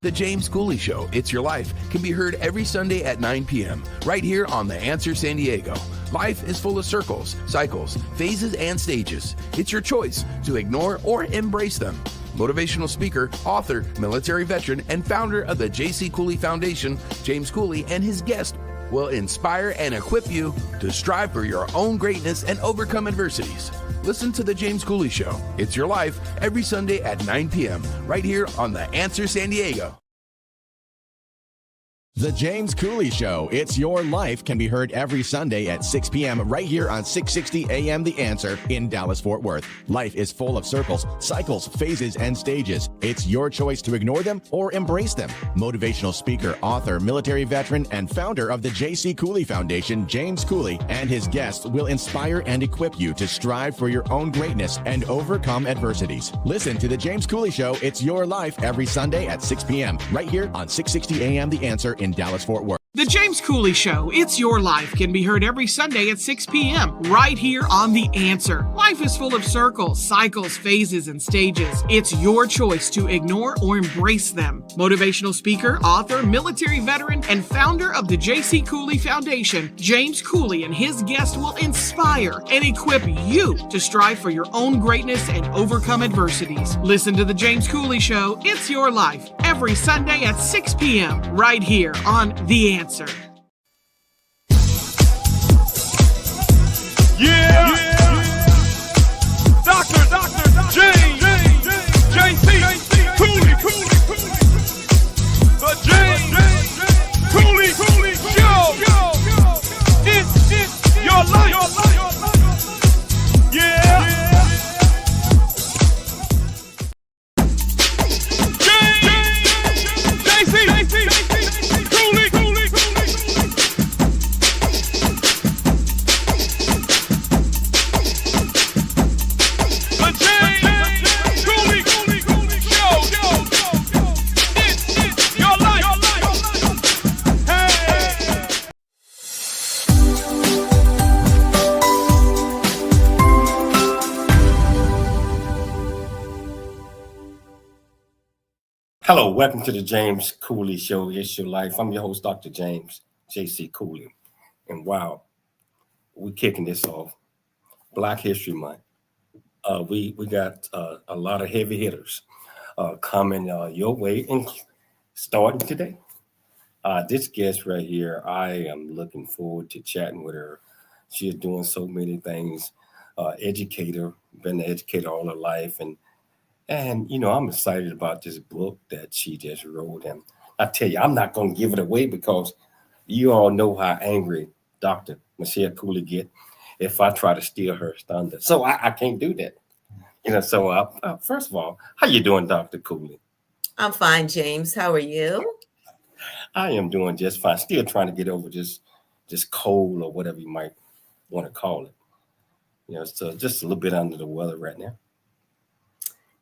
The James Cooley Show, It's Your Life, can be heard every Sunday at 9 p.m. right here on The Answer San Diego. Life is full of circles, cycles, phases, and stages. It's your choice to ignore or embrace them. Motivational speaker, author, military veteran, and founder of the J.C. Cooley Foundation, James Cooley, and his guest will inspire and equip you to strive for your own greatness and overcome adversities. Listen to The James Cooley Show, It's Your Life, every Sunday at 9 p.m. right here on The Answer San Diego. The James Cooley Show, It's Your Life, can be heard every Sunday at 6 p.m. right here on 660 AM The Answer in Dallas-Fort Worth. Life is full of circles, cycles, phases, and stages. It's your choice to ignore them or embrace them. Motivational speaker, author, military veteran, and founder of the J.C. Cooley Foundation, James Cooley, and his guests will inspire and equip you to strive for your own greatness and overcome adversities. Listen to The James Cooley Show, It's Your Life, every Sunday at 6 p.m. right here on 660 AM The Answer in Dallas-Fort Worth. The James Cooley Show, It's Your Life, can be heard every Sunday at 6 p.m. right here on The Answer. Life is full of circles, cycles, phases, and stages. It's your choice to ignore or embrace them. Motivational speaker, author, military veteran, and founder of the J.C. Cooley Foundation, James Cooley and his guests will inspire and equip you to strive for your own greatness and overcome adversities. Listen to The James Cooley Show, It's Your Life, every Sunday at 6 p.m. right here on The Answer. Yeah. Dr. James J.C. Cooley. The James Cooley Show. It's your life. Yeah. Hello, welcome to the James Cooley Show, It's Your Life. I'm your host, Dr. James J.C. Cooley. And wow, we're kicking this off. Black History Month. We got a lot of heavy hitters coming your way and starting today. This guest right here, I am looking forward to chatting with her. She is doing so many things. Educator, been an educator all her life. And, you know, I'm excited about this book that she just wrote. And I tell you, I'm not going to give it away because you all know how angry Dr. Michelle Cooley get if I try to steal her thunder. So I can't do that. So first of all, how you doing, Dr. Cooley? I'm fine, James. How are you? I am doing just fine. Still trying to get over this cold or whatever you might want to call it. So just a little bit under the weather right now.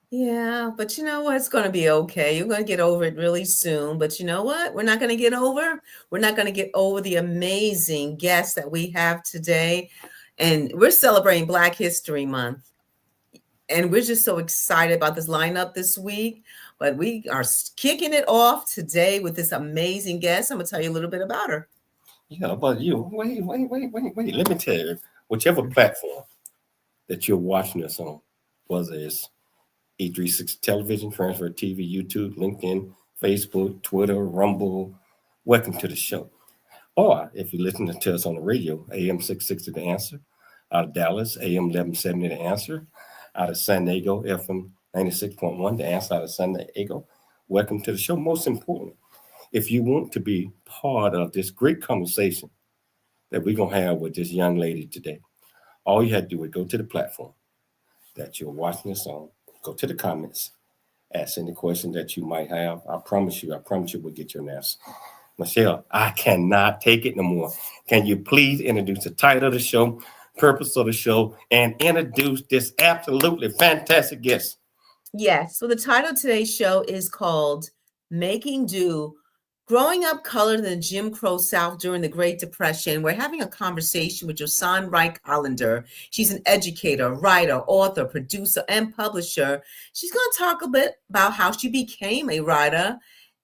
Yeah, but you know what? It's going to be okay. You're going to get over it really soon. But you know what? We're not going to get over. We're not going to get over the amazing guest that we have today. And we're celebrating Black History Month. And we're just so excited about this lineup this week. But we are kicking it off today with this amazing guest. I'm going to tell you a little bit about her. Yeah, but wait. Let me tell you, whichever platform that you're watching us on, whether it's E360 Television, Transfer TV, YouTube, LinkedIn, Facebook, Twitter, Rumble, welcome to the show. Or if you're listening to us on the radio, AM 660 The Answer, out of Dallas, AM 1170 The Answer, out of San Diego, FM 96.1 The Answer out of San Diego, welcome to the show. Most important, if you want to be part of this great conversation that we're going to have with this young lady today, all you have to do is go to the platform that you're watching us on, go to the comments, ask any question that you might have. I promise you we'll get your answer. Michelle, I cannot take it no more. Can you please introduce the title of the show, purpose of the show, and introduce this absolutely fantastic guest? Yes. So the title of today's show is called Making Do, Growing Up Colored in the Jim Crow South During the Great Depression. We're having a conversation with Josan Wright Callender. She's an educator, writer, author, producer, and publisher. She's going to talk a bit about how she became a writer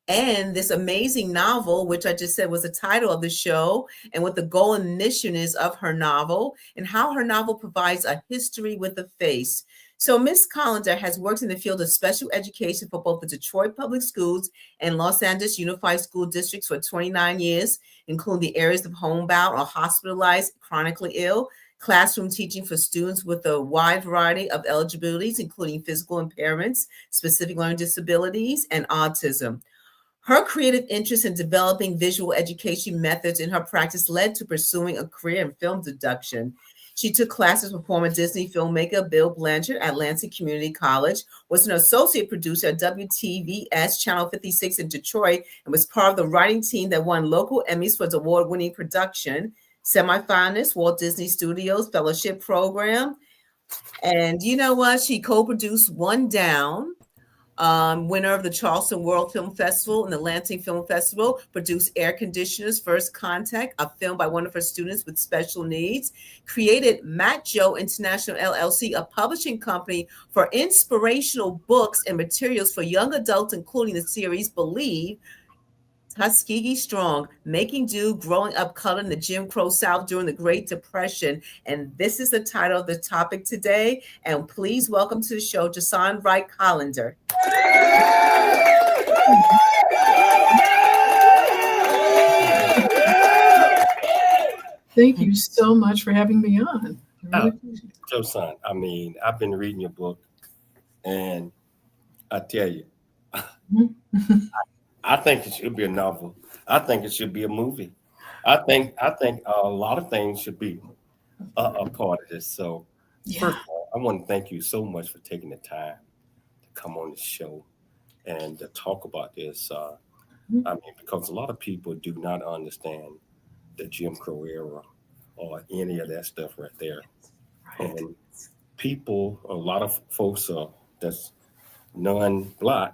and this amazing novel, which I just said was the title of the show, and what the goal and mission is of her novel, and how her novel provides a history with a face. So Ms. Callender has worked in the field of special education for both the Detroit Public Schools and Los Angeles Unified School Districts for 29 years, including the areas of homebound or hospitalized, chronically ill, classroom teaching for students with a wide variety of eligibilities, including physical impairments, specific learning disabilities, and autism. Her creative interest in developing visual education methods in her practice led to pursuing a career in film production. She took classes with former Disney filmmaker Bill Blanchard at Lansing Community College, was an associate producer at WTVS Channel 56 in Detroit, and was part of the writing team that won local Emmys for its award-winning production, semifinalist, Walt Disney Studios Fellowship Program. And you know what? She co-produced One Down, winner of the Charleston World Film Festival and the Lansing Film Festival, produced Air Conditioners, First Contact, a film by one of her students with special needs, created Matt Joe International LLC, a publishing company for inspirational books and materials for young adults, including the series Believe, Tuskegee Strong, Making Do, Growing Up Colored in the Jim Crow South During the Great Depression. And this is the title of the topic today. And please welcome to the show, Josan Wright Callender. Thank you so much for having me on. Josan, I mean, I've been reading your book, and I tell you, I think it should be a novel. I think it should be a movie. I think a lot of things should be a part of this. So, First of all, I want to thank you so much for taking the time to come on the show and to talk about this. I mean, because a lot of people do not understand the Jim Crow era or any of that stuff right there. Right. And a lot of folks that's non-Black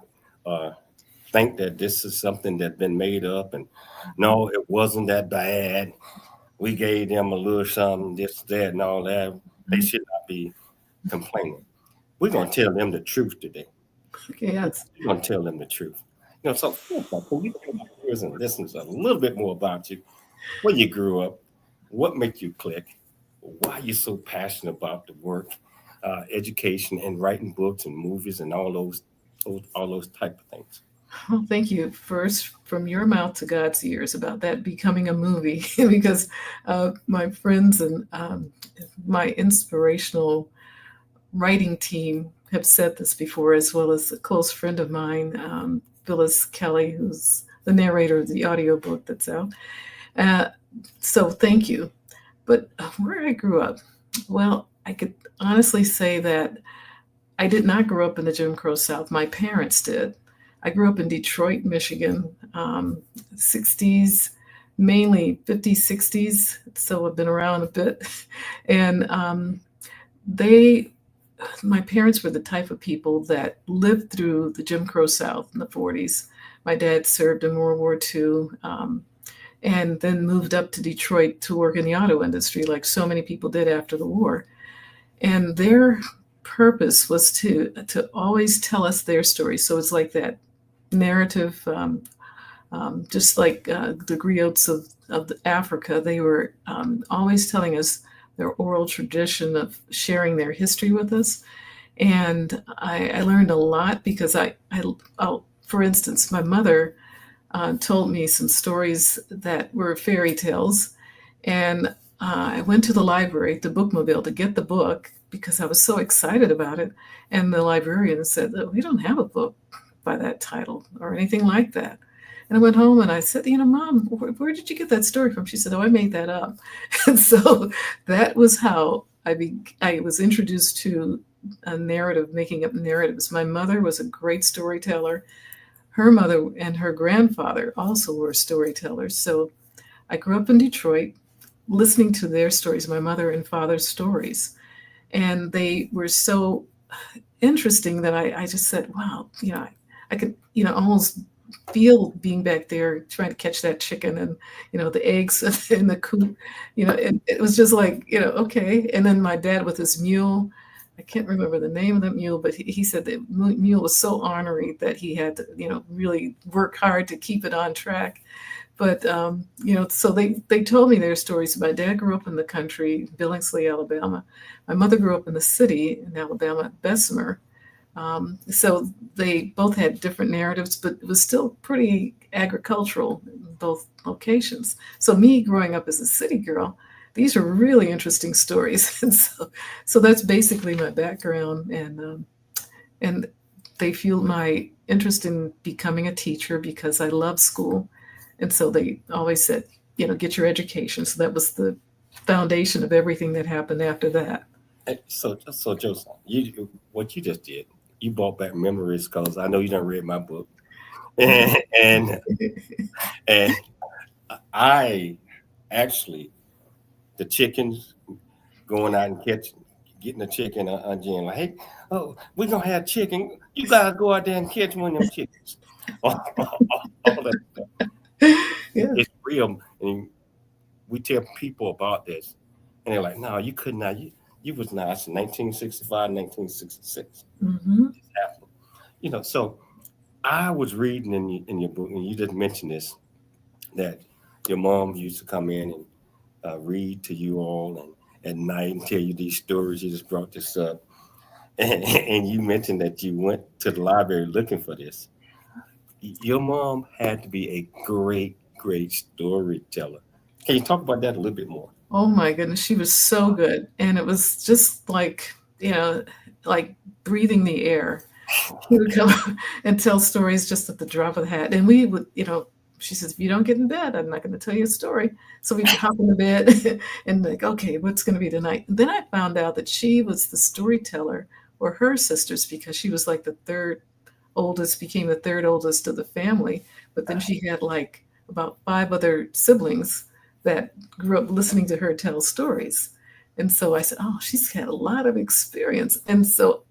think that this is something that's been made up, and no, it wasn't that bad. We gave them a little something, this, that, and all that. They should not be complaining. We're going to tell them the truth today. Yes. We're going to tell them the truth. So can you tell my viewers and listeners a little bit more about you, where you grew up, what made you click, why you're so passionate about the work, education, and writing books and movies and all those type of things. Well, thank you. First, from your mouth to God's ears about that becoming a movie, because my friends and my inspirational writing team have said this before, as well as a close friend of mine, Phyllis Kelly, who's the narrator of the audiobook that's out. So thank you. But where I grew up, well, I could honestly say that I did not grow up in the Jim Crow South. My parents did. I grew up in Detroit, Michigan, 60s, mainly 50s, 60s. So I've been around a bit. And my parents were the type of people that lived through the Jim Crow South in the 40s. My dad served in World War II, and then moved up to Detroit to work in the auto industry, like so many people did after the war. And their purpose was to always tell us their story. So it's like that narrative, just like the griots of Africa. They were always telling us their oral tradition of sharing their history with us. And I learned a lot because for instance, my mother told me some stories that were fairy tales. And I went to the library, the bookmobile, to get the book because I was so excited about it. And the librarian said, we don't have a book by that title or anything like that. And I went home and I said, Mom, where did you get that story from? She said, I made that up. And so that was how I was introduced to a narrative, making up narratives. My mother was a great storyteller. Her mother and her grandfather also were storytellers. So I grew up in Detroit listening to their stories, my mother and father's stories. And they were so interesting that I just said, wow, I could, almost feel being back there trying to catch that chicken and, the eggs in the coop, it was just like, okay. And then my dad with his mule, I can't remember the name of that mule, but he said the mule was so ornery that he had to, really work hard to keep it on track. But, so they told me their stories. My dad grew up in the country, Billingsley, Alabama. My mother grew up in the city in Alabama, Bessemer. So they both had different narratives, but it was still pretty agricultural in both locations. So me growing up as a city girl, these are really interesting stories. And so that's basically my background. And they fueled my interest in becoming a teacher because I love school. And so they always said, get your education. So that was the foundation of everything that happened after that. So Josan, what you just did, you brought back memories because I know you done read my book, and I actually, the chickens going out and getting the chicken, Jen like, hey, we're gonna have chicken. You guys go out there and catch one of them chickens. all that stuff. Yeah. It's real, and we tell people about this, and they're like, no, you could not. You was not. It's 1965, 1966. Mm-hmm. This happened. So I was reading in your book, and you just mentioned this, that your mom used to come in and read to you all and at night and tell you these stories. You just brought this up. And you mentioned that you went to the library looking for this. Your mom had to be a great, great storyteller. Can you talk about that a little bit more? Oh my goodness, she was so good. And it was just like, like breathing the air. She would come and tell stories just at the drop of the hat. And we would, she says, if you don't get in bed, I'm not going to tell you a story. So we'd hop in the bed and like, okay, what's going to be tonight? And then I found out that she was the storyteller, or her sisters, because she was like the third oldest, became the third oldest of the family. But then she had like about 5 other siblings that grew up listening to her tell stories. And so I said, oh, she's had a lot of experience. And so,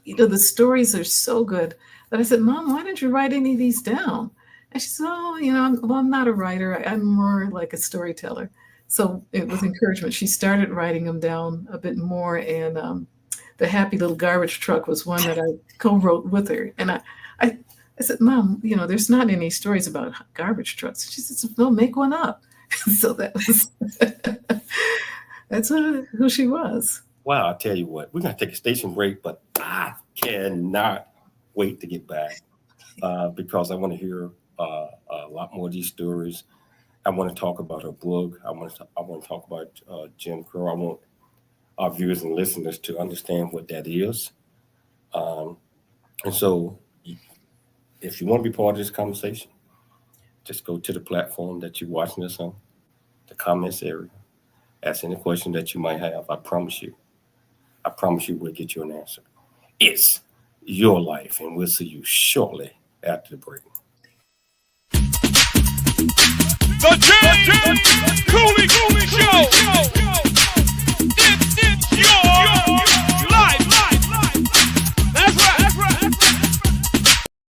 the stories are so good that I said, Mom, why didn't you write any of these down? And she said, oh, I'm not a writer. I'm more like a storyteller. So it was encouragement. She started writing them down a bit more. And The Happy Little Garbage Truck was one that I co-wrote with her. And I said, Mom, there's not any stories about garbage trucks. She said, no, make one up. So that's who she was. Wow, I'll tell you what, we're going to take a station break, but I cannot wait to get back because I want to hear a lot more of these stories. I want to talk about her book. I want to talk about Jim Crow. I want our viewers and listeners to understand what that is. And so if you want to be part of this conversation, just go to the platform that you're watching us on, the comments area. Ask any question that you might have. I promise you we'll get you an answer. It's your life, and we'll see you shortly after the break. The James Cooley Show. It's your life. That's right.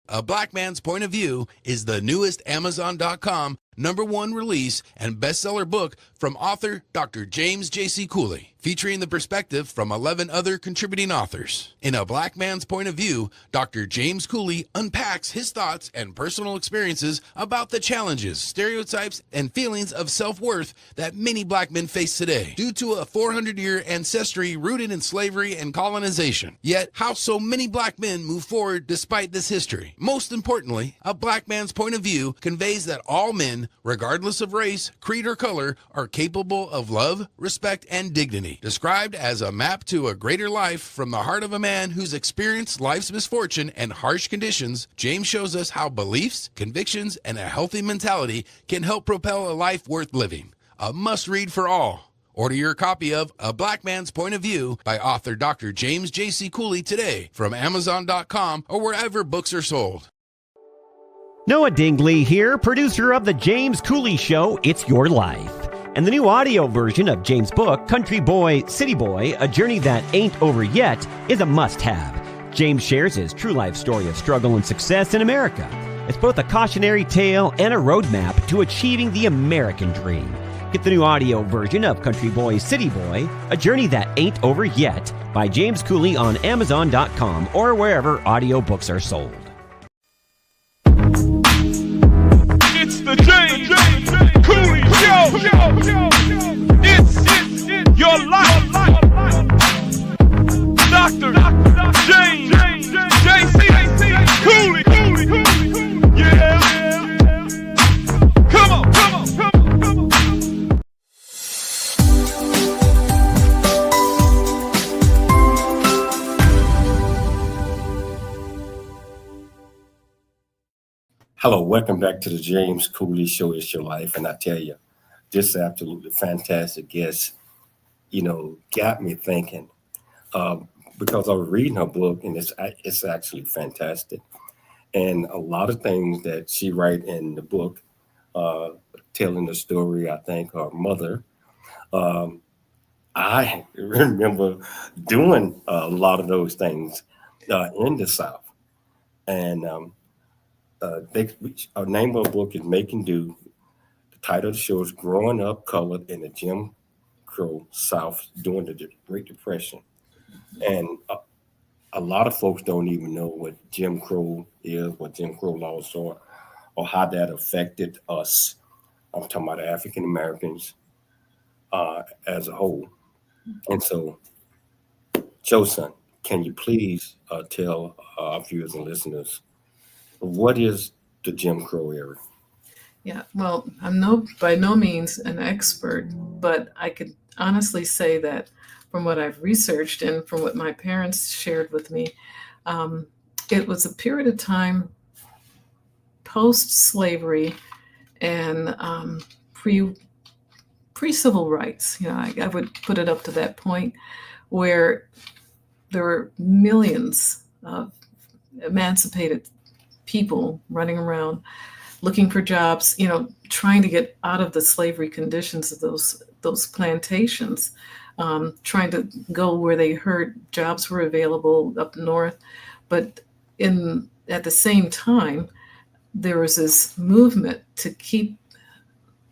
A Black Man's Point of View is the newest Amazon.com #1 release and bestseller book from author Dr. James J.C. Cooley, featuring the perspective from 11 other contributing authors. In A Black Man's Point of View, Dr. James Cooley unpacks his thoughts and personal experiences about the challenges, stereotypes, and feelings of self-worth that many black men face today due to a 400-year ancestry rooted in slavery and colonization. Yet, how so many black men move forward despite this history. Most importantly, A Black Man's Point of View conveys that all men, regardless of race, creed, or color, are capable of love, respect, and dignity. Described as a map to a greater life from the heart of a man who's experienced life's misfortune and harsh conditions, James shows us how beliefs, convictions, and a healthy mentality can help propel a life worth living. A must-read for all. Order your copy of A Black Man's Point of View by author Dr. James J.C. Cooley today from Amazon.com or wherever books are sold. Noah Dingley here, producer of The James Cooley Show, It's Your Life. And the new audio version of James' book, Country Boy, City Boy, A Journey That Ain't Over Yet, is a must-have. James shares his true life story of struggle and success in America. It's both a cautionary tale and a roadmap to achieving the American dream. Get the new audio version of Country Boy, City Boy, A Journey That Ain't Over Yet by James Cooley on Amazon.com or wherever audiobooks are sold. It's the James Cooley Show. It's your life. Dr. James J.C. Cooley. Yeah. Come on. Hello, welcome back to the James Cooley Show. It's your life, and I tell you, this absolutely fantastic guest, got me thinking. Because I was reading her book, and it's actually fantastic, and a lot of things that she write in the book, telling the story. I think her mother. I remember doing a lot of those things in the South, and our name of the book is Making Do. The title of the show is Growing Up Colored in the Jim Crow South During the Great Depression. And a lot of folks don't even know what Jim Crow is, what Jim Crow laws are, or how that affected us. I'm talking about African Americans as a whole. And so, Josan, can you please tell our viewers and listeners, what is the Jim Crow era? Yeah, well, I'm by no means an expert, but I could honestly say that from what I've researched and from what my parents shared with me, it was a period of time post-slavery and pre-civil rights. I would put it up to that point where there were millions of emancipated people running around looking for jobs, trying to get out of the slavery conditions of those plantations, trying to go where they heard jobs were available up north. But at the same time, there was this movement to keep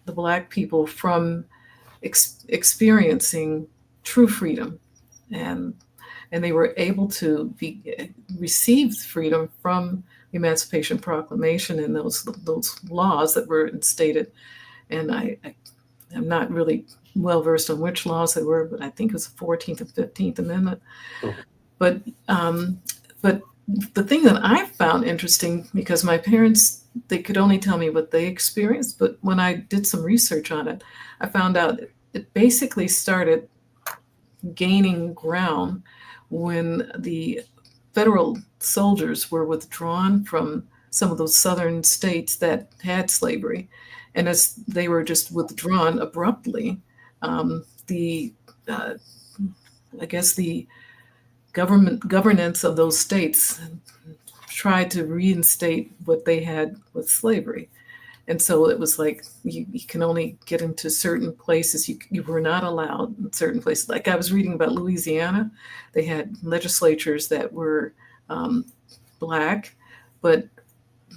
the Black people from experiencing true freedom, and they were able to receive freedom from the Emancipation Proclamation and those laws that were instated. And I'm not really well versed on which laws they were, but I think it was the 14th and 15th Amendment. Oh. But the thing that I found interesting, because my parents, they could only tell me what they experienced, but when I did some research on it, I found out it basically started gaining ground when the federal soldiers were withdrawn from some of those southern states that had slavery. And as they were just withdrawn abruptly, the governance of those states tried to reinstate what they had with slavery. And so it was like you can only get into certain places. You were not allowed in certain places. Like I was reading about Louisiana. They had legislatures that were Black, but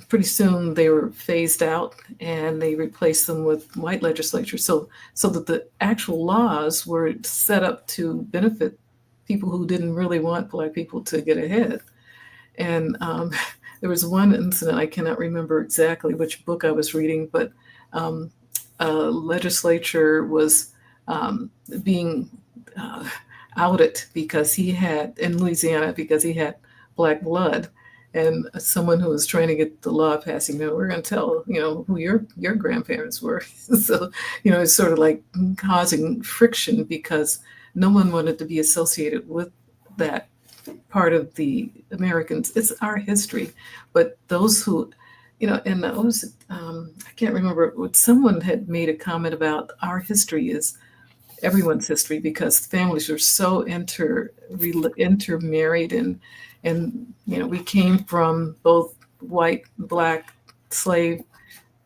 pretty soon they were phased out and they replaced them with white legislatures. So that the actual laws were set up to benefit people who didn't really want Black people to get ahead. And there was one incident, I cannot remember exactly which book I was reading, but a legislature was being outed because he had, in Louisiana, because he had Black blood. And someone who was trying to get the law passed, we're going to tell, who your grandparents were. So, it's sort of like causing friction because no one wanted to be associated with that part of the Americans. It's our history. But those who, and those, I can't remember what someone had made a comment about our history is everyone's history because families are so intermarried and we came from both white, Black, slave,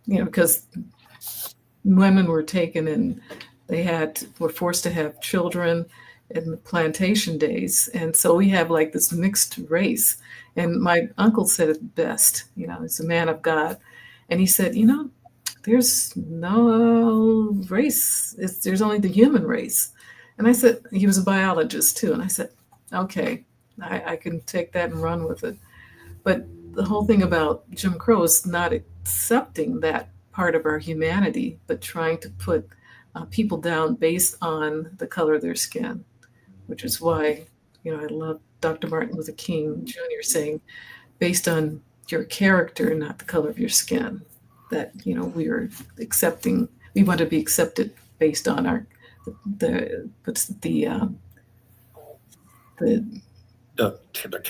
because women were taken and they were forced to have children in the plantation days. And so we have like this mixed race. And my uncle said it best, he's a man of God. And he said, there's no race. There's only the human race. And I said, he was a biologist too. And I said, okay, I can take that and run with it. But the whole thing about Jim Crow is not accepting that part of our humanity, but trying to put people down based on the color of their skin, which is why, I love Dr. Martin Luther King Jr. saying, based on your character, not the color of your skin, that, we want to be accepted based on the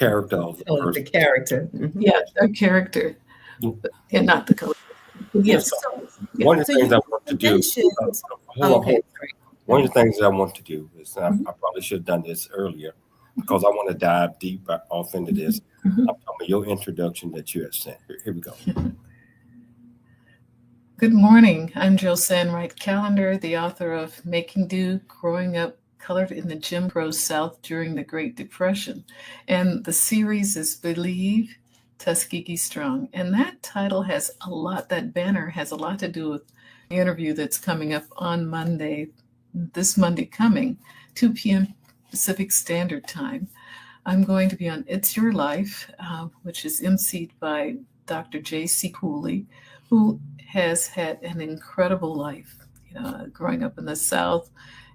character of the person. The character. Mm-hmm. Yeah, our character, and not the color. Yes. One of the things I want to do. One of the things that I want to do is I probably should have done this earlier because I want to dive deep off into this. I'm talking about your introduction that you had sent. Here we go. Good morning. I'm Josan Wright Callender, the author of Making Do, Growing Up Colored in the Jim Crow South During the Great Depression. And the series is Believe, Tuskegee Strong. And that title that banner has a lot to do with the interview that's coming up on Monday, this Monday coming, 2 p.m. Pacific Standard Time. I'm going to be on It's Your Life, which is emceed by Dr. J.C. Cooley, who has had an incredible life, growing up in the South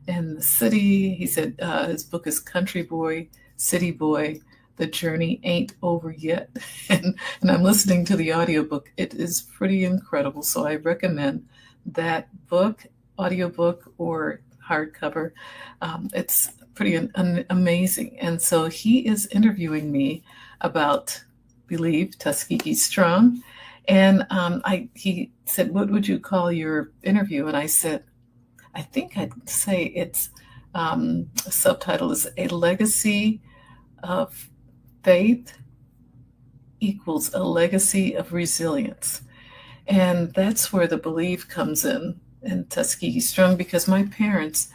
and the city. He said his book is Country Boy, City Boy, The Journey Ain't Over Yet. And I'm listening to the audiobook. It is pretty incredible. So I recommend that book, audiobook or hardcover. It's pretty amazing. And so he is interviewing me about Believe, Tuskegee Strong. And he said, what would you call your interview? And I said, I think I'd say it's a subtitle is A Legacy of Faith Equals a Legacy of Resilience. And that's where the belief comes in Tuskegee Strong, because my parents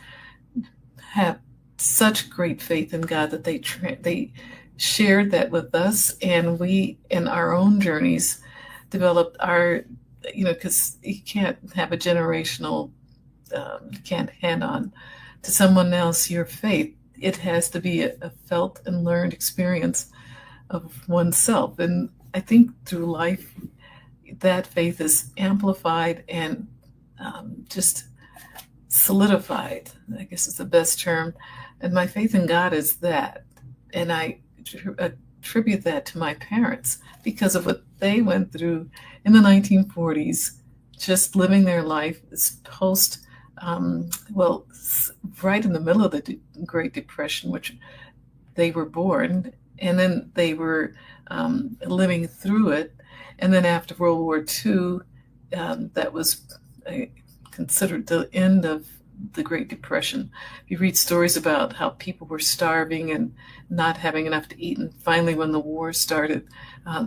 have such great faith in God that they shared that with us. And we, in our own journeys, developed our, because you can't have a generational, you can't hand on to someone else your faith. It has to be a felt and learned experience of oneself. And I think through life, that faith is amplified and just solidified, I guess is the best term. And my faith in God is that. And I attribute that to my parents because of what they went through in the 1940s, just living their life post, right in the middle of the Great Depression, which they were born, and then they were living through it. And then after World War II, that was considered the end of the Great Depression. You read stories about how people were starving and not having enough to eat. And finally, when the war started,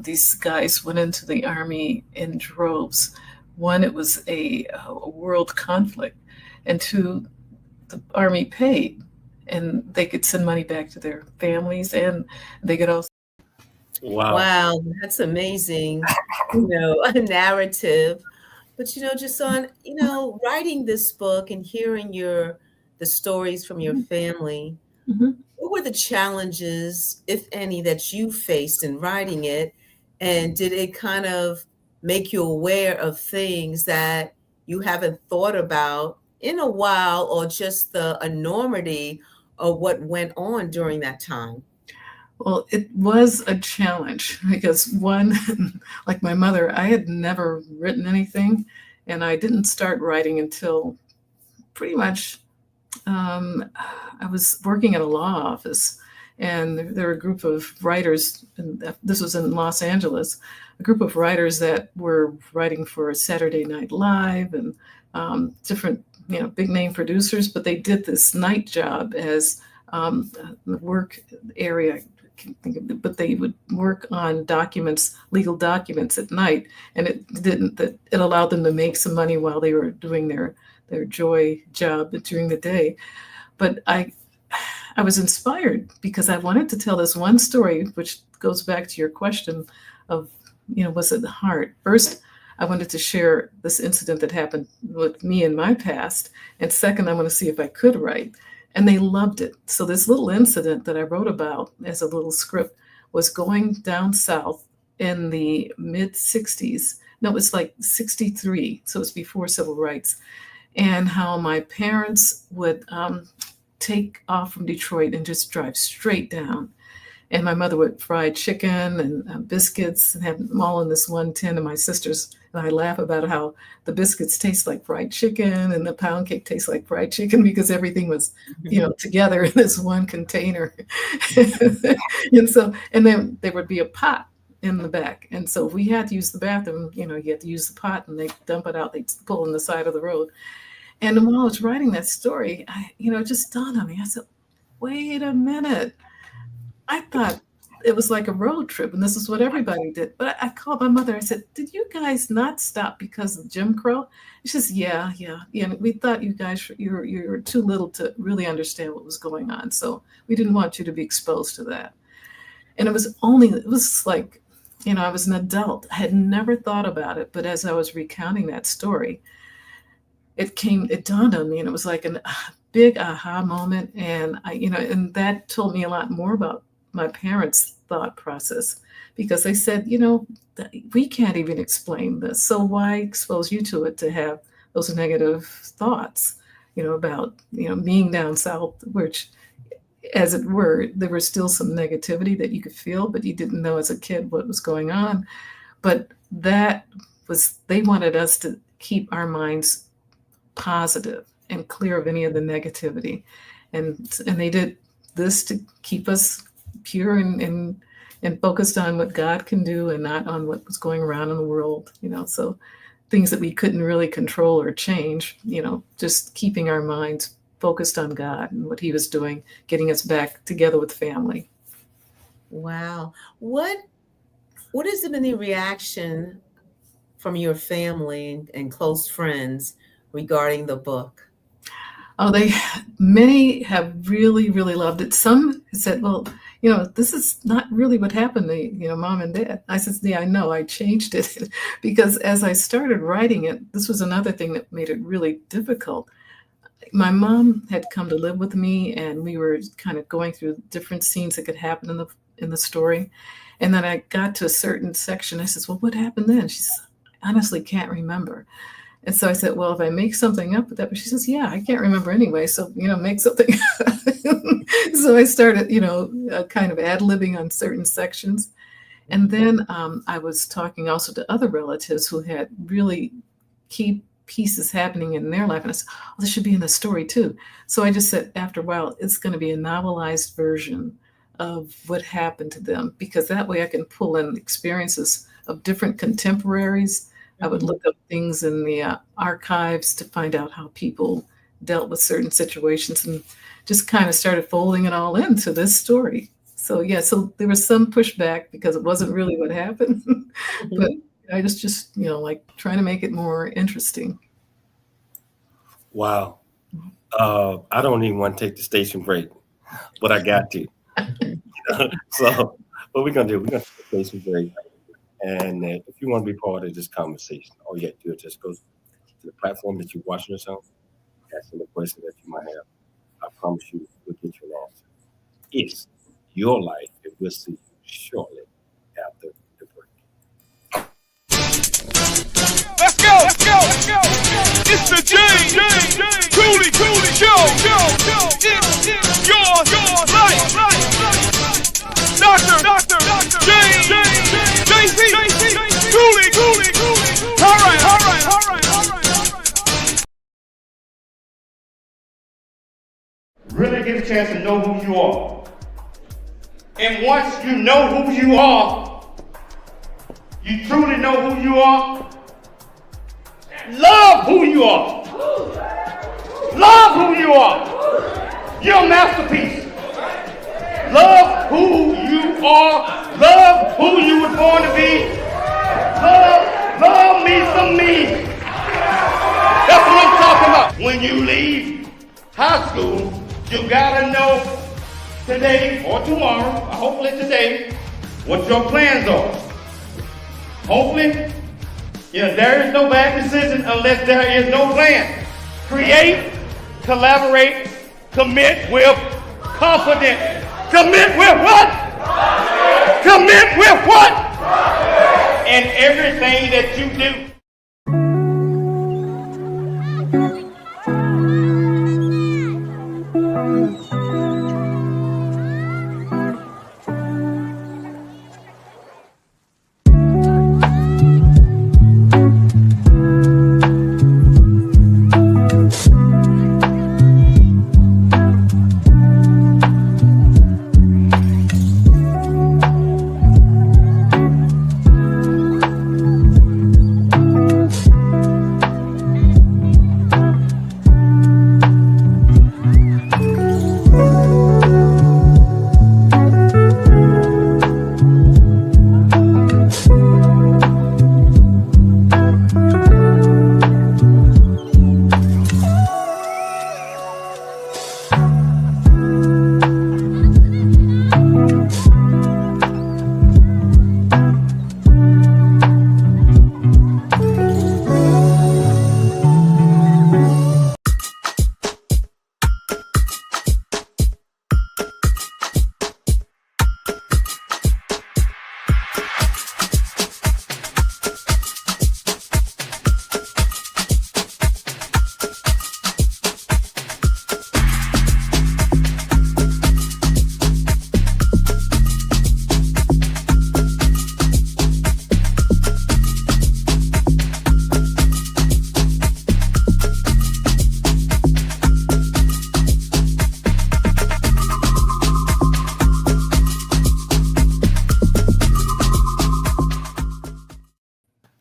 these guys went into the army in droves. One, it was a world conflict, and two, the army paid, and they could send money back to their families, and they could also. Wow. Wow, that's amazing. A narrative. But Jason, writing this book and hearing the stories from your family, Mhm. what were the challenges, if any, that you faced in writing it? And did it kind of make you aware of things that you haven't thought about in a while, or just the enormity of what went on during that time? Well, it was a challenge because one, like my mother, I had never written anything, and I didn't start writing until pretty much I was working at a law office, and there were a group of writers, and this was in Los Angeles, a group of writers that were writing for Saturday Night Live and different, big name producers, but they did this night job as the work area. But they would work on documents, legal documents at night, and it allowed them to make some money while they were doing their joy job during the day. But I was inspired because I wanted to tell this one story, which goes back to your question of, was it hard? First, I wanted to share this incident that happened with me in my past. And second, I want to see if I could write. And they loved it. So this little incident that I wrote about as a little script was going down south in the mid 60s. No, it was like 63. So it's before civil rights. And how my parents would take off from Detroit and just drive straight down. And my mother would fry chicken and biscuits and have them all in this one tin. And my sisters and I laugh about how the biscuits taste like fried chicken and the pound cake tastes like fried chicken because everything was, together in this one container. And then there would be a pot in the back. And so if we had to use the bathroom, you had to use the pot, and they dump it out. They pull on the side of the road. And while I was writing that story, it just dawned on me. I said, wait a minute. I thought it was like a road trip, and this is what everybody did. But I called my mother. I said, did you guys not stop because of Jim Crow? She says, yeah. We thought you guys, you were too little to really understand what was going on. So we didn't want you to be exposed to that. And it was like, I was an adult. I had never thought about it. But as I was recounting that story, it dawned on me, and it was like a big aha moment. And and that told me a lot more about my parents' thought process, because they said, we can't even explain this. So why expose you to it, to have those negative thoughts, about, being down south, which, as it were, there was still some negativity that you could feel, but you didn't know as a kid what was going on. But they wanted us to keep our minds positive and clear of any of the negativity. And they did this to keep us pure and focused on what God can do and not on what was going around in the world, so things that we couldn't really control or change, just keeping our minds focused on God and what he was doing, getting us back together with family. Wow. What has been the reaction from your family and close friends regarding the book? Oh, many have really, really loved it. Some said, well, this is not really what happened to, mom and dad. I said, yeah, I know, I changed it because as I started writing it, this was another thing that made it really difficult. My mom had come to live with me, and we were kind of going through different scenes that could happen in the story. And then I got to a certain section. I said, well, what happened then? She said, I honestly can't remember. And so I said, well, if I make something up with that, but she says, yeah, I can't remember anyway. So, make something. So I started, kind of ad-libbing on certain sections. And then I was talking also to other relatives who had really key pieces happening in their life. And I said, oh, this should be in the story too. So I just said, after a while, it's going to be a novelized version of what happened to them, because that way I can pull in experiences of different contemporaries. I would look up things in the archives to find out how people dealt with certain situations and just kind of started folding it all into this story. So yeah, so there was some pushback because it wasn't really what happened, but I was just, like trying to make it more interesting. Wow. I don't even want to take the station break, but I got to. So what we're going to do, we're going to take a station break. And if you want to be part of this conversation, all you have to do is just go to the platform that you're watching us on, ask them the question that you might have. I promise you, we'll get you an answer. It's your life, and we'll see you shortly after the break. Let's go, let's go, let's go. It's the James Cooley Show. It's your life. Dr. James JC Cooley. All right. Really get a chance to know who you are. And once you know who you are, you truly know who you are, love who you are. Love who you are. You're a masterpiece. Love who you are. Love who you were born to be. Love me some me. That's what I'm talking about. When you leave high school, you gotta know today or tomorrow, or hopefully today, what your plans are. Hopefully, there is no bad decision unless there is no plan. Create, collaborate, commit with confidence. Commit with what? Commit with what? And everything that you do.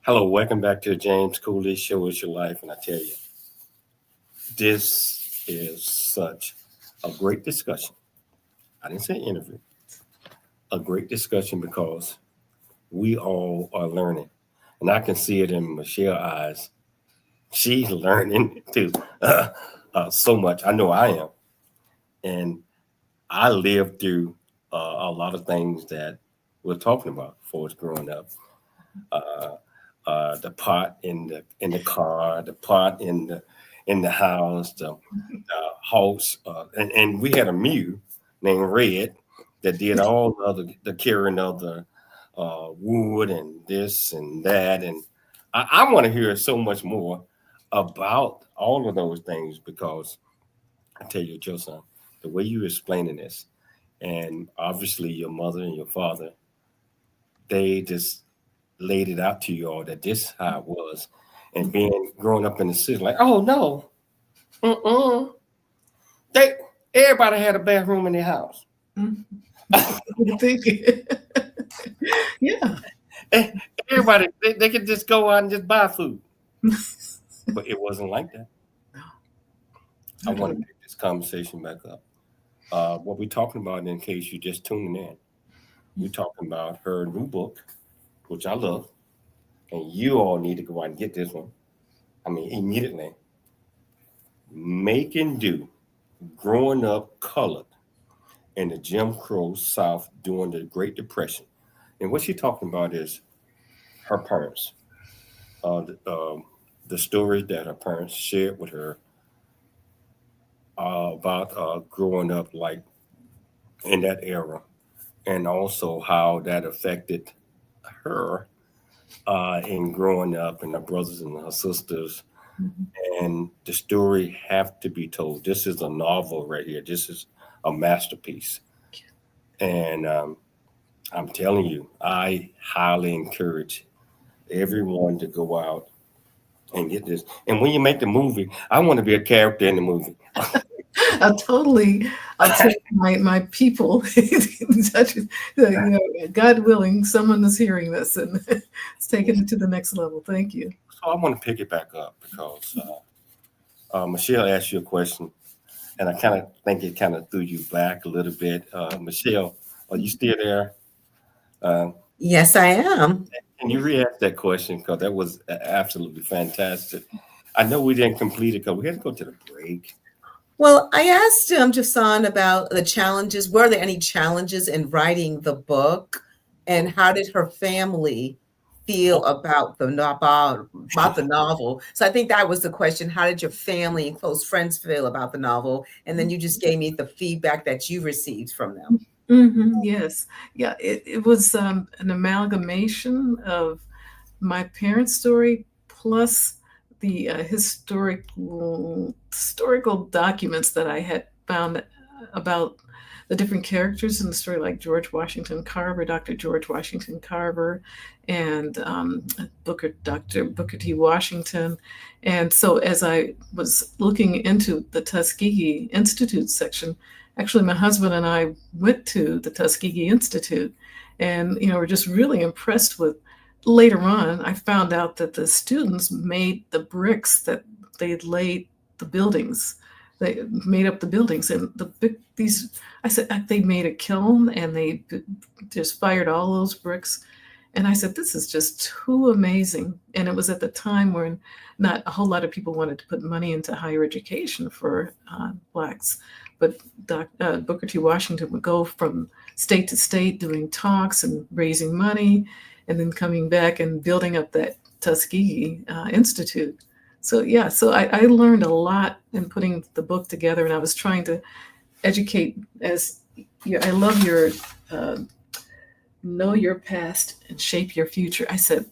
Hello, welcome back to the James Cooley Show. It's your life, and I tell you, this is such a great discussion. I didn't say interview. A great discussion because we all are learning, and I can see it in Michelle's eyes. She's learning too, so much. I know I am, and I lived through a lot of things that we're talking about before it's growing up. The pot in the car, the pot in the house, the house, and we had a mule named Red that did all the carrying of the wood and this and that, and I want to hear so much more about all of those things because I tell you, Josan, the way you explaining this, and obviously your mother and your father, they just laid it out to you all that this is how it was, and being growing up in the city, like, oh no, everybody had a bathroom in their house. Yeah, everybody they could just go out and just buy food, but it wasn't like that. I want to pick this conversation back up. What we're talking about, in case you're just tuning in, we're talking about her new book, which I love, and you all need to go out and get this one. I mean, immediately. Making Do, Growing Up Colored in the Jim Crow South during the Great Depression. And what she's talking about is her parents, the stories that her parents shared with her about growing up like in that era, and also how that affected her in growing up, and her brothers and her sisters. And the story have to be told. This is a novel right here. This is a masterpiece. And I'm telling you, I highly encourage everyone to go out and get this. And when you make the movie, I want to be a character in the movie. I'll take my people in touch with, God willing, someone is hearing this and it's taking it to the next level. Thank you. So I want to pick it back up because Michelle asked you a question, and I kind of think it kind of threw you back a little bit. Michelle, are you still there? Yes, I am. Can you re-ask that question? Because that was absolutely fantastic. I know we didn't complete it because we had to go to the break. Well, I asked Josan about the challenges. Were there any challenges in writing the book, and how did her family feel about the novel? So I think that was the question. How did your family and close friends feel about the novel? And then you just gave me the feedback that you received from them. Yes. Yeah. It was an amalgamation of my parents' story plus the historical documents that I had found about the different characters in the story, like George Washington Carver, Dr. George Washington Carver, and Dr. Booker T. Washington. And so as I was looking into the Tuskegee Institute section, actually my husband and I went to the Tuskegee Institute, and we're just really impressed with. Later on, I found out that the students made the bricks that they laid the buildings. They made up the buildings, and I said they made a kiln and they just fired all those bricks. And I said, this is just too amazing. And it was at the time when not a whole lot of people wanted to put money into higher education for Blacks, but Booker T. Washington would go from state to state doing talks and raising money, and then coming back and building up that Tuskegee Institute. So I learned a lot in putting the book together, and I was trying to educate. I love your know your past and shape your future. I said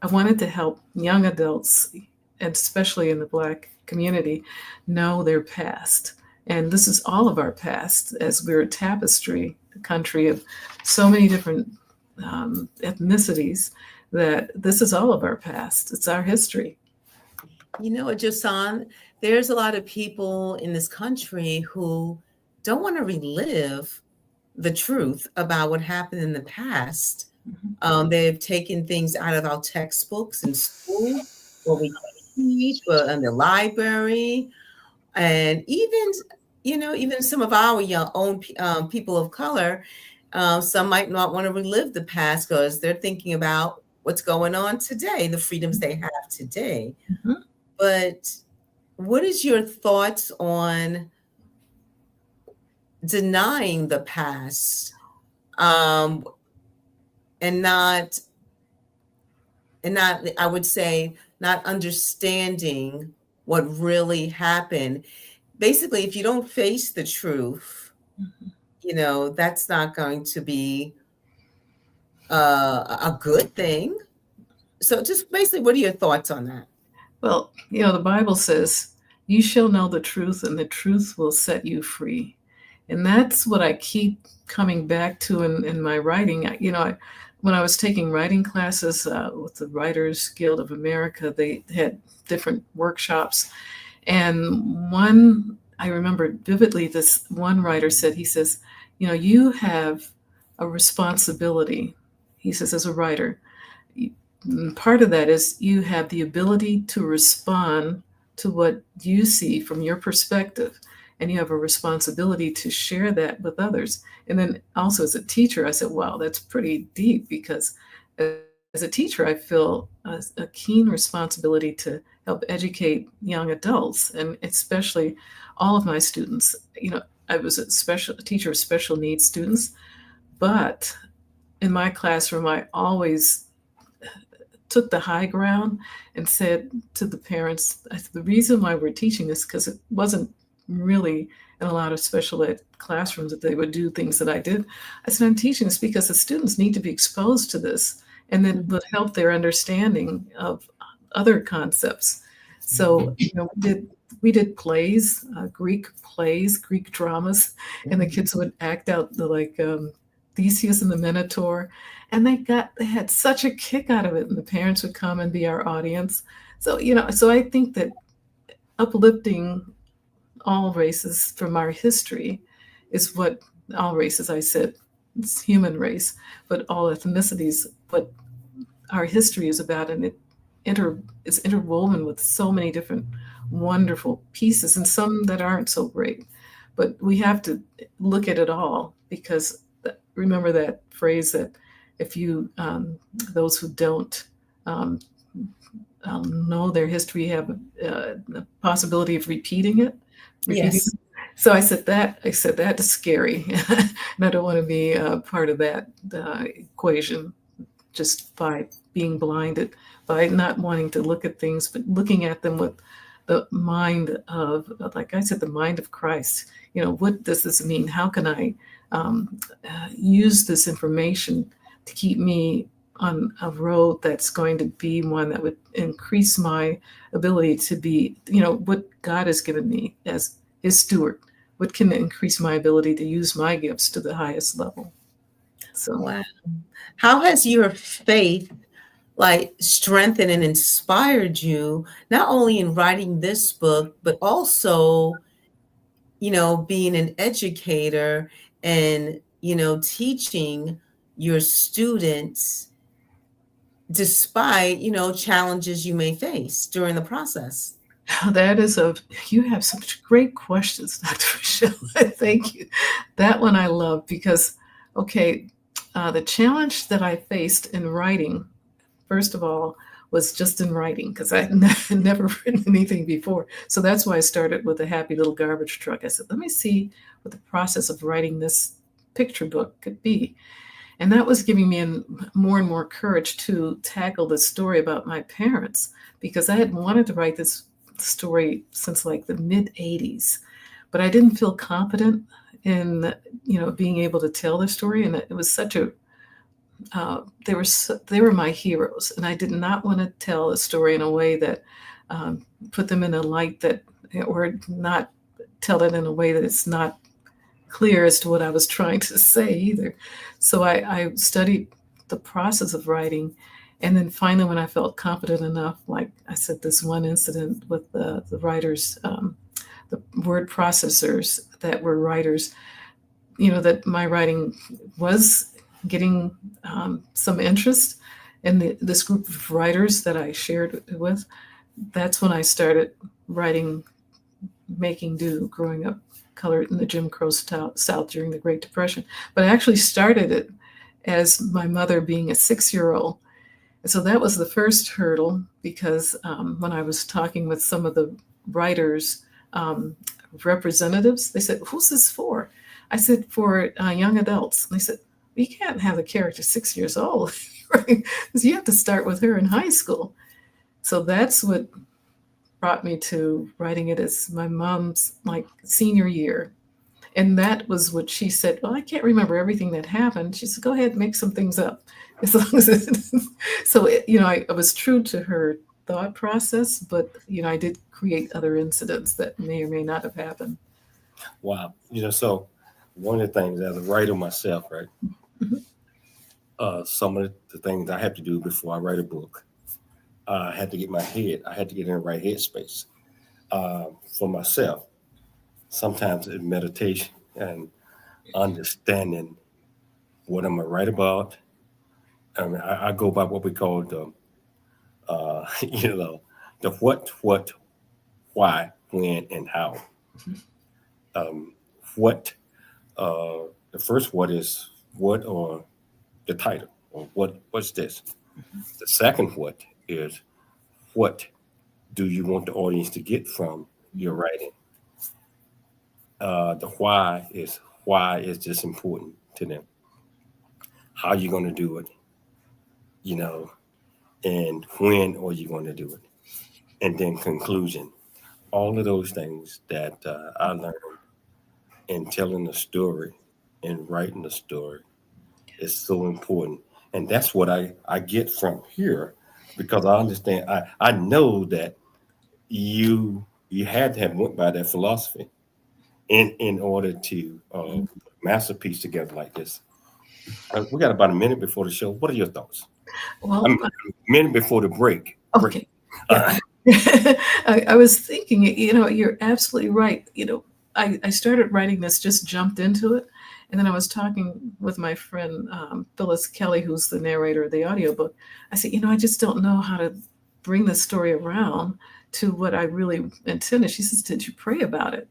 I wanted to help young adults, and especially in the Black community, know their past. And this is all of our past, as we're a tapestry, a country of so many different ethnicities, that this is all of our past. It's our history. You know what, Josan, there's a lot of people in this country who don't want to relive the truth about what happened in the past. They've taken things out of our textbooks in school, what we teach, in the library, and even some of our own people of color. Some might not want to relive the past because they're thinking about what's going on today, the freedoms they have today. But what is your thoughts on denying the past and not, I would say, not understanding what really happened? Basically, if you don't face the truth, that's not going to be a good thing. So just basically, what are your thoughts on that? Well, the Bible says, you shall know the truth and the truth will set you free. And that's what I keep coming back to in my writing. When I was taking writing classes with the Writers Guild of America, they had different workshops. And I remember vividly, this one writer said, he says, you have a responsibility. He says, as a writer, part of that is you have the ability to respond to what you see from your perspective, and you have a responsibility to share that with others. And then also as a teacher, I said, wow, that's pretty deep, because as a teacher, I feel a keen responsibility to help educate young adults, and especially all of my students. I was a teacher of special needs students, but in my classroom, I always took the high ground and said to the parents, the reason why we're teaching this, because it wasn't really in a lot of special ed classrooms that they would do things that I did. I said, I'm teaching this because the students need to be exposed to this, and then would help their understanding of other concepts. So, we did plays, Greek dramas, and the kids would act out the Theseus and the Minotaur, and they had such a kick out of it, and the parents would come and be our audience. So, so I think that uplifting all races from our history is what all races, I said, it's human race, but all ethnicities, what our history is about, and it's interwoven with so many different wonderful pieces, and some that aren't so great. But we have to look at it all, because remember that phrase that if you, those who don't know their history have the possibility of repeating it. Yes. So I said that is scary, and I don't want to be a part of that equation, just by being blinded, by not wanting to look at things, but looking at them with the mind of, like I said, the mind of Christ. What does this mean? How can I use this information to keep me on a road that's going to be one that would increase my ability to be, what God has given me as his steward, what can increase my ability to use my gifts to the highest level. So, wow. How has your faith strengthened and inspired you, not only in writing this book, but also, being an educator and, teaching your students despite, challenges you may face during the process? You have such great questions, Dr. Michelle. Thank you. That one I love, because, the challenge that I faced in writing, first of all, was just in writing, because I had never written anything before. So that's why I started with a happy little garbage truck. I said, let me see what the process of writing this picture book could be. And that was giving me more and more courage to tackle this story about my parents, because I had wanted to write this story since the mid 80s, but I didn't feel confident in, being able to tell the story. And it was such a, they were my heroes, and I did not want to tell a story in a way that put them in a light that, or not tell it in a way that it's not clear as to what I was trying to say either. So I studied the process of writing, and then finally, when I felt confident enough, like I said, this one incident with the writers, the word processors that were writers, that my writing was getting some interest in this group of writers that I shared it with. That's when I started writing Making Do, growing up colored in the Jim Crow South during the Great Depression. But I actually started it as my mother being a 6-year-old. And so that was the first hurdle, because when I was talking with some of the writers, representatives, they said, who's this for? I said, for young adults. And they said, well, you can't have the character 6 years old, right? Because you have to start with her in high school. So that's what brought me to writing it as my mom's senior year. And that was what she said, well, I can't remember everything that happened. She said, go ahead, make some things up. As long as so, I was true to her thought process, but, I did create other incidents that may or may not have happened. Wow. So one of the things as a writer myself, right? Mm-hmm. Some of the things I have to do before I write a book, I had to get in the right headspace for myself. Sometimes in meditation and understanding what I'm gonna write about. I mean, I go by what we call the what why, when, and how. What, the first what is what, or the title, or what's this? The second what is what do you want the audience to get from your writing? The why is this important to them? How are you going to do it? And when are you going to do it? And then conclusion. All of those things that I learned in telling a story and writing a story is so important. And that's what I get from here, because I understand, I know that you had to have went by that philosophy in order to put a masterpiece together like this. We got about a minute before the show. What are your thoughts? Well, a minute before the break. Okay. Yeah. I was thinking, you're absolutely right. I started writing this, just jumped into it. And then I was talking with my friend, Phyllis Kelly, who's the narrator of the audiobook. I said, I just don't know how to bring this story around to what I really intended. She says, did you pray about it?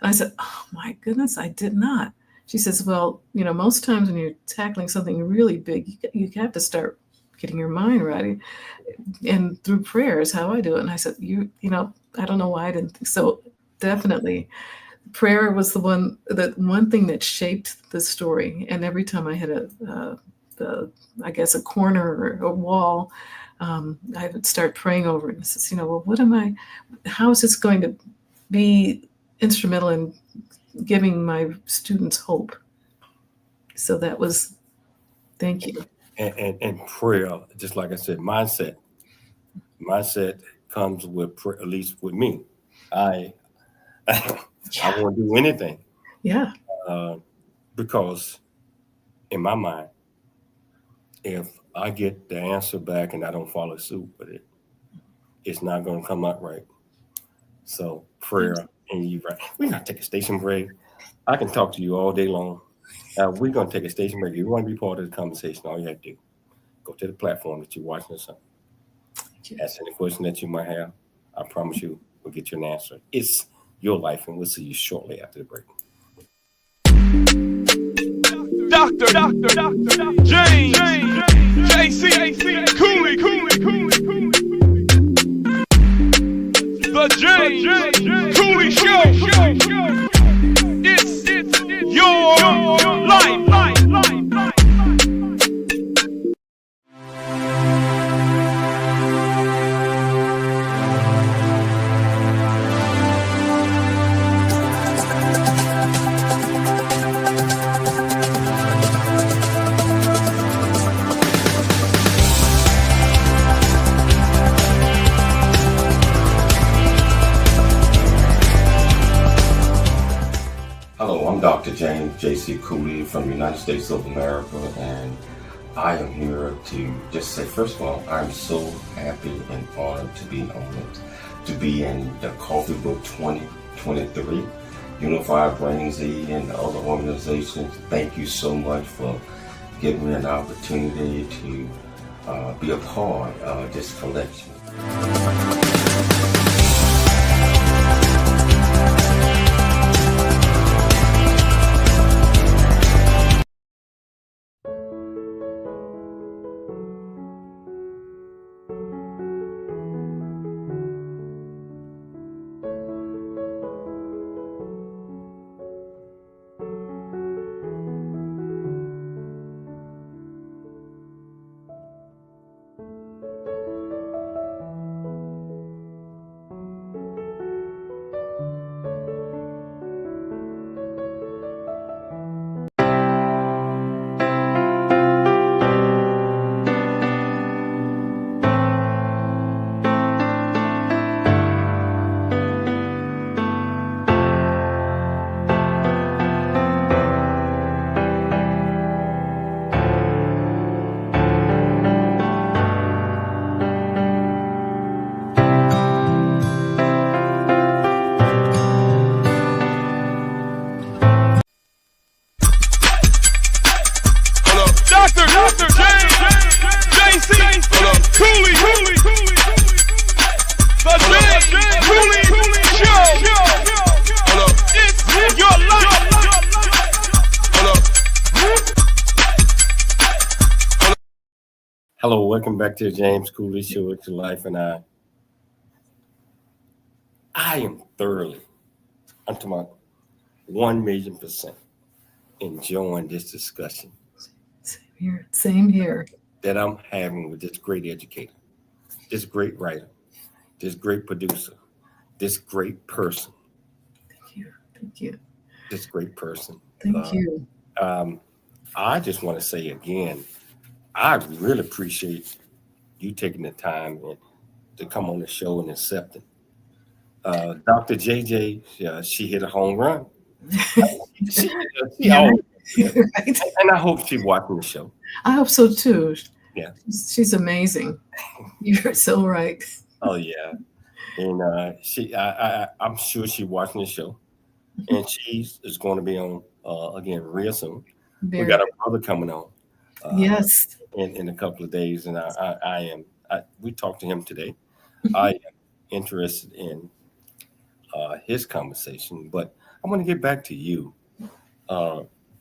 And I said, oh my goodness, I did not. She says, well, most times when you're tackling something really big, you have to start getting your mind ready. And through prayer is how I do it. And I said, I don't know why I didn't think so. Definitely. Prayer was the one thing that shaped the story. And every time I hit a corner or a wall, I would start praying over it. And says, well, how is this going to be instrumental in giving my students hope? So that was, thank you. And prayer, just like I said, mindset comes with prayer, at least with me. I won't do anything. Yeah. Because in my mind, if I get the answer back and I don't follow suit with it, it's not going to come out right. So prayer, and you right. We're going to take a station break. I can talk to you all day long. We're going to take a station break. If you want to be part of the conversation, all you have to do, go to the platform that you're watching us on. Ask any question that you might have. I promise you, we'll get you an answer. It's your life, and we'll see you shortly after the break. Dr. James JC Cooley. The James Cooley Show. It's your life. Dr. James J.C. Cooley from the United States of America, and I am here to just say, first of all, I'm so happy and honored to be honored to be in the Coffee Book 2023, Unified Brain Z and the other organizations. Thank you so much for giving me an opportunity to be a part of this collection. Cooley. The James Cooley Hold up. It's your life. Hold up. Hello, welcome back to the James Cooley Show. It's your life, and I am thoroughly, I'm talking about 1,000,000% enjoying this discussion. Same here. That I'm having with this great educator, this great writer, this great producer, this great person. Thank you. This great person. Thank you. I just want to say again, I really appreciate you taking the time to come on the show and accepting. Dr. JJ, she hit a home run. Right. And I hope she's watching the show. I hope so too. Yeah. She's amazing. You're so right. Oh yeah. And I'm sure she's watching the show. And she is going to be on again real soon. We got a brother coming on. Yes. In a couple of days, and we talked to him today. I am interested in his conversation, but I want to get back to you.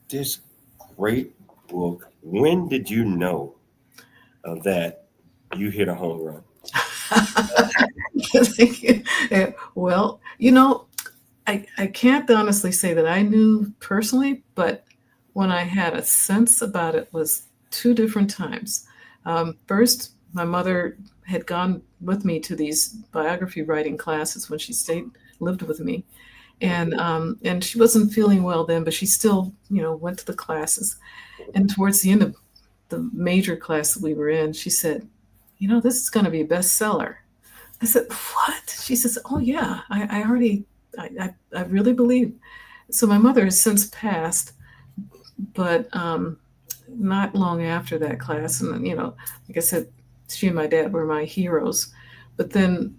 This great book. When did you know that you hit a home run? Thank you. Well, I can't honestly say that I knew personally, but when I had a sense about it was 2 different times. First, my mother had gone with me to these biography writing classes when she lived with me. And she wasn't feeling well then, but she still, went to the classes. And towards the end of the major class that we were in, she said, this is going to be a bestseller. I said, what? She says, oh yeah, I really believe. So my mother has since passed, but not long after that class. And, like I said, she and my dad were my heroes. But then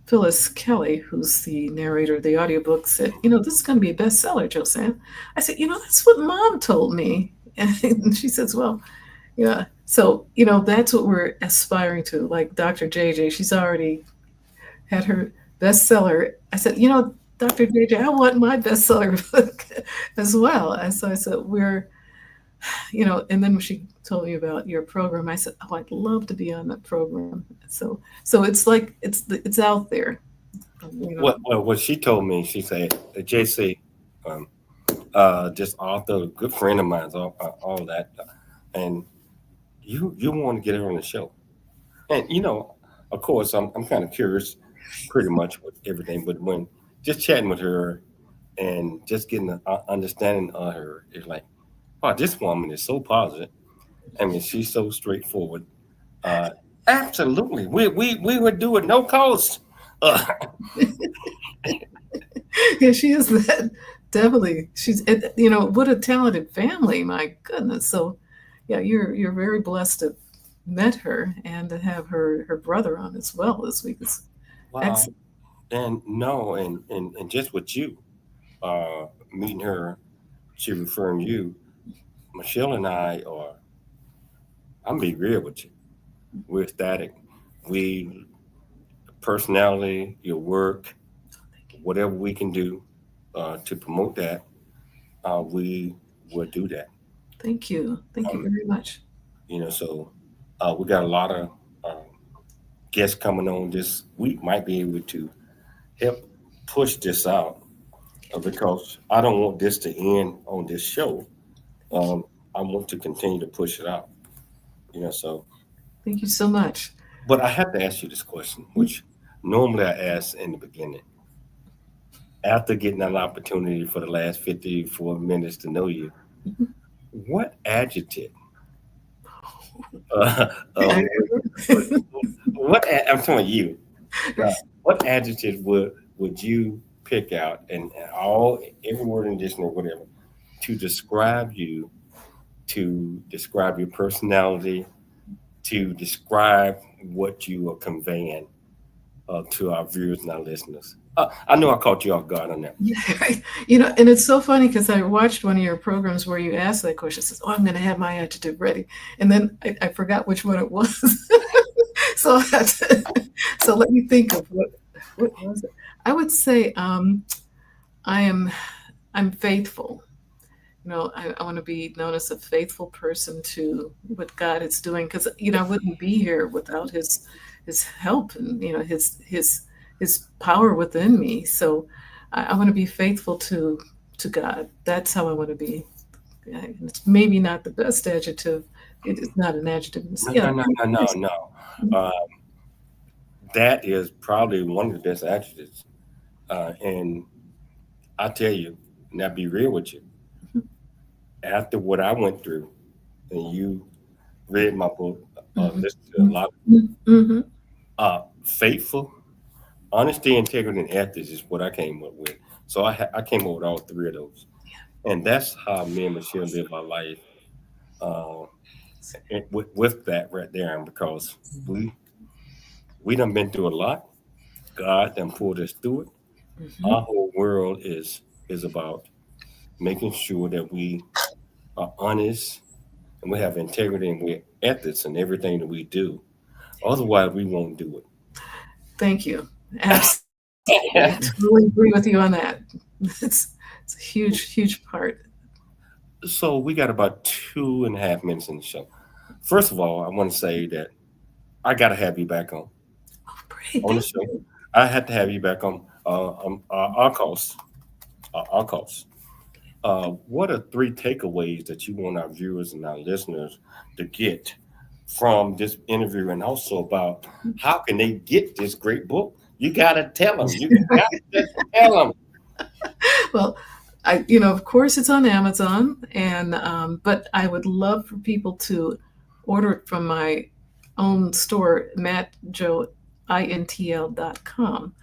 Phyllis Kelly, who's the narrator of the audiobook, said, this is going to be a bestseller, Josan. I said, that's what Mom told me. And she says, well, yeah. So, that's what we're aspiring to. Like Dr. JJ, she's already had her bestseller. I said, Dr. JJ, I want my bestseller book as well. And so I said, and then when she told me about your program, I said, oh, I'd love to be on that program. So it's like, it's out there. Well, what she told me, she said, JC, this author, a good friend of mine, all that, and you want to get her on the show. And, of course, I'm kind of curious pretty much with everything, but when just chatting with her and just getting an understanding of her, it's like, wow, this woman is so positive. I mean, she's so straightforward. Absolutely. We would do it no cost. Yeah, she is that. Definitely. She's, what a talented family. My goodness. So, yeah, you're very blessed to have met her and to have her brother on as well this week. Wow. Excellent. And just with you meeting her, she referring you, Michelle and I'm gonna be real with you. We're ecstatic. Personality, your work, whatever we can do to promote that, we will do that. Thank you. Thank you very much. So we got a lot of guests coming on this week. Might be able to help push this out because I don't want this to end on this show. I want to continue to push it out. So. Thank you so much. But I have to ask you this question, which normally I ask in the beginning. After getting an opportunity for the last 54 minutes to know you, what adjective? I'm telling you. What adjective would you pick out and every word in dictionary, whatever, to describe you, to describe your personality, to describe what you are conveying to our viewers and our listeners? I know I caught you off guard on that. Yeah, right. And it's so funny because I watched one of your programs where you asked that question. It says, oh, I'm going to have my adjective ready. And then I forgot which one it was. So let me think of what was it? I would say I'm faithful. I want to be known as a faithful person to what God is doing, because I wouldn't be here without His help and His power within me. So I want to be faithful to God. That's how I want to be. It's maybe not the best adjective. It is not an adjective. No. That is probably one of the best adjectives. And I tell you, and I'll be real with you, after what I went through, and you read my book, listened to a lot of faithful, honesty, integrity, and ethics is what I came up with. So I came up with all three of those. And that's how me and Michelle live our life with that right there. And because we done been through a lot. God done pulled us through it. Our whole world is about making sure that we are honest and we have integrity and we have ethics in everything that we do. Otherwise, we won't do it. Thank you. Absolutely. I totally agree with you on that. It's a huge part. So we got about 2.5 minutes in the show. First of all, I want to say that I got to have you back on the show. I had to have you back on our cost. What are 3 takeaways that you want our viewers and our listeners to get from this interview, and also about how can they get this great book? You got to tell them. You got to tell them. Well, of course, it's on Amazon, and but I would love for people to order it from my own store, mattjointl.com,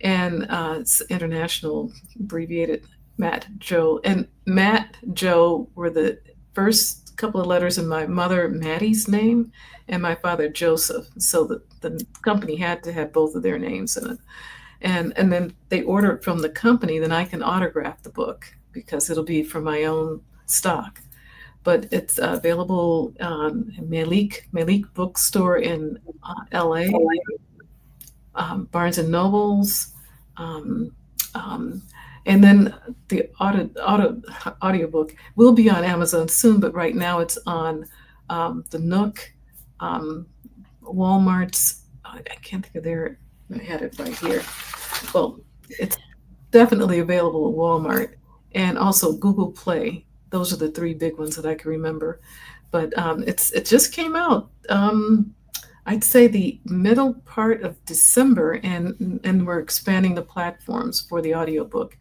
and it's international, abbreviated Matt Joe. And Matt Joe were the first couple of letters in my mother Maddie's name and my father Joseph. So the company had to have both of their names in it. And then they order it from the company, then I can autograph the book because it'll be from my own stock. But it's available Malik Bookstore in LA, Barnes and Nobles, and then the audiobook will be on Amazon soon, but right now it's on the Nook, Walmart's, I can't think of I had it right here. Well, it's definitely available at Walmart, and also Google Play. Those are the 3 big ones that I can remember. But it just came out, I'd say the middle part of December, and we're expanding the platforms for the audiobook.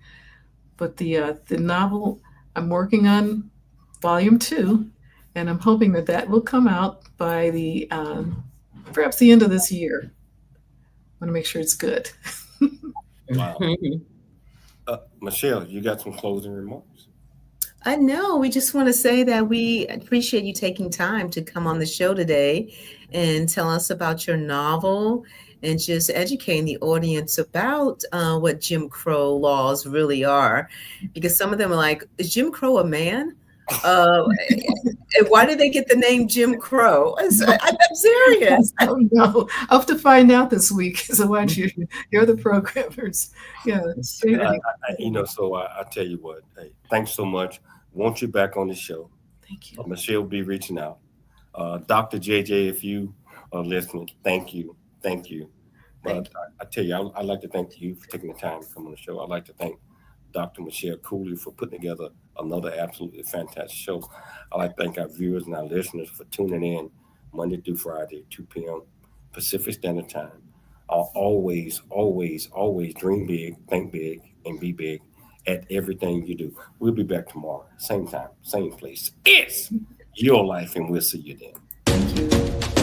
But the novel, I'm working on volume 2, and I'm hoping that will come out by perhaps the end of this year. I want to make sure it's good. Wow. Michelle, you got some closing remarks? I know. We just want to say that we appreciate you taking time to come on the show today and tell us about your novel and just educating the audience about what Jim Crow laws really are. Because some of them are like, is Jim Crow a man? Why did they get the name Jim Crow? I'm serious. I don't know. I'll have to find out this week. So watch you're the programmers. Yeah. So I tell you what, hey, thanks so much. Want you back on the show. Thank you. Michelle will be reaching out. Dr. JJ, if you are listening, thank you. But I tell you, I'd like to thank you for taking the time to come on the show. I'd like to thank Dr. Michelle Cooley for putting together another absolutely fantastic show. I'd like to thank our viewers and our listeners for tuning in Monday through Friday at 2 p.m. Pacific Standard Time. Always dream big, think big, and be big at everything you do. We'll be back tomorrow, same time, same place. It's your life, and we'll see you then. Thank you.